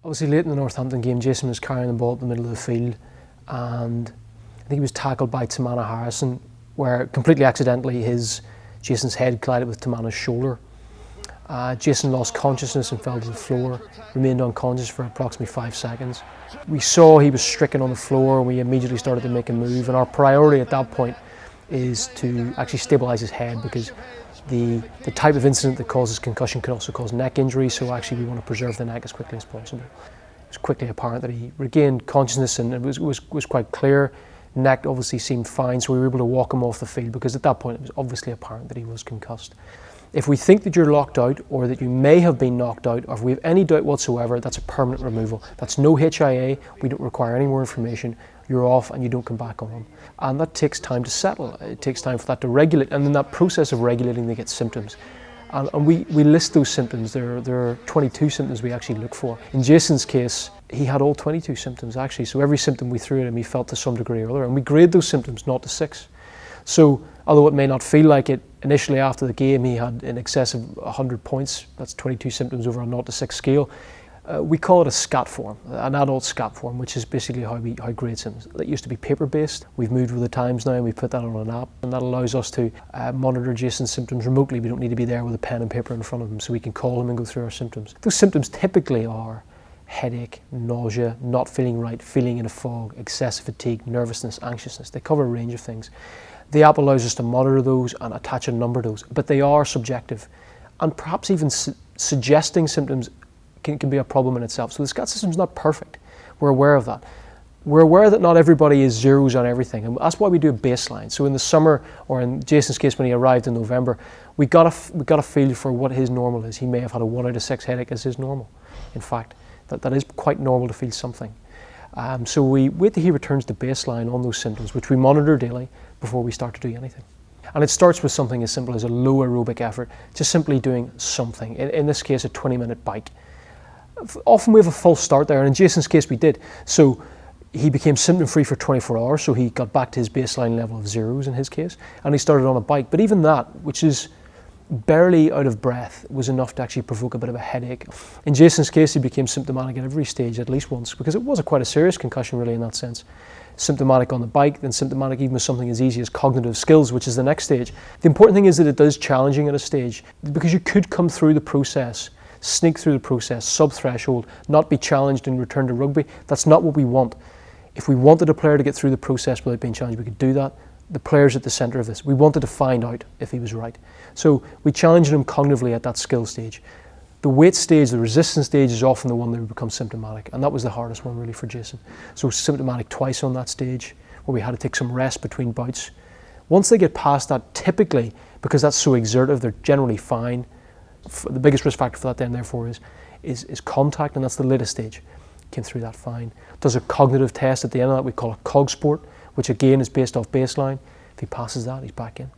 Obviously late in the Northampton game, Jason was carrying the ball at the middle of the field, and I think he was tackled by Tamana Harrison, where completely accidentally Jason's head collided with Tamana's shoulder. Jason lost consciousness and fell to the floor, remained unconscious for approximately 5 seconds. We saw he was stricken on the floor, and we immediately started to make a move, and our priority at that point is to actually stabilise his head, because the type of incident that causes concussion can also cause neck injury, so actually we want to preserve the neck as quickly as possible. It was quickly apparent that he regained consciousness, and it was quite clear. Neck obviously seemed fine, so we were able to walk him off the field, because at that point it was obviously apparent that he was concussed. If we think that you're locked out, or that you may have been knocked out, or if we have any doubt whatsoever, that's a permanent removal. That's no HIA, we don't require any more information. You're off and you don't come back on. And that takes time to settle. It takes time for that to regulate, and in that process of regulating they get symptoms. And we list those symptoms. There are 22 symptoms we actually look for. In Jason's case, he had all 22 symptoms actually, so every symptom we threw at him he felt to some degree or other, and we grade those symptoms 0 to 6. So although it may not feel like it, initially after the game he had in excess of 100 points, that's 22 symptoms over a 0 to 6 scale. We call it a SCAT form, an adult SCAT form, which is basically how we grade symptoms. That used to be paper-based. We've moved with the times now, and we've put that on an app, and that allows us to monitor Jason's symptoms remotely. We don't need to be there with a pen and paper in front of him, so we can call him and go through our symptoms. Those symptoms typically are headache, nausea, not feeling right, feeling in a fog, excessive fatigue, nervousness, anxiousness. They cover a range of things. The app allows us to monitor those and attach a number to those, but they are subjective, and perhaps even suggesting symptoms can be a problem in itself. So the SCAT system is not perfect. We're aware of that. We're aware that not everybody is zeros on everything, and that's why we do a baseline. So in the summer, or in Jason's case when he arrived in November, we got a feel for what his normal is. He may have had a 1 out of 6 headache as his normal. In fact, that is quite normal to feel something. So we wait till he returns to baseline on those symptoms, which we monitor daily before we start to do anything. And it starts with something as simple as a low aerobic effort, just simply doing something. In this case, a 20-minute bike. Often we have a false start there, and in Jason's case we did. So he became symptom-free for 24 hours, so he got back to his baseline level of zeros in his case, and he started on a bike. But even that, which is barely out of breath, was enough to actually provoke a bit of a headache. In Jason's case, he became symptomatic at every stage at least once, because it was quite a serious concussion really in that sense. Symptomatic on the bike, then symptomatic even with something as easy as cognitive skills, which is the next stage. The important thing is that it does challenging at a stage, because you could come through the process, sneak through the process, sub-threshold, not be challenged and return to rugby. That's not what we want. If we wanted a player to get through the process without being challenged, we could do that. The player's at the centre of this. We wanted to find out if he was right. So we challenged him cognitively at that skill stage. The weight stage, the resistance stage, is often the one that would become symptomatic, and that was the hardest one really for Jason. So symptomatic twice on that stage, where we had to take some rest between bouts. Once they get past that, typically, because that's so exertive, they're generally fine. The biggest risk factor for that then therefore is contact, and that's the latest stage. Came through that fine. Does a cognitive test at the end of that, we call it COG sport, which again is based off baseline. If he passes that, he's back in.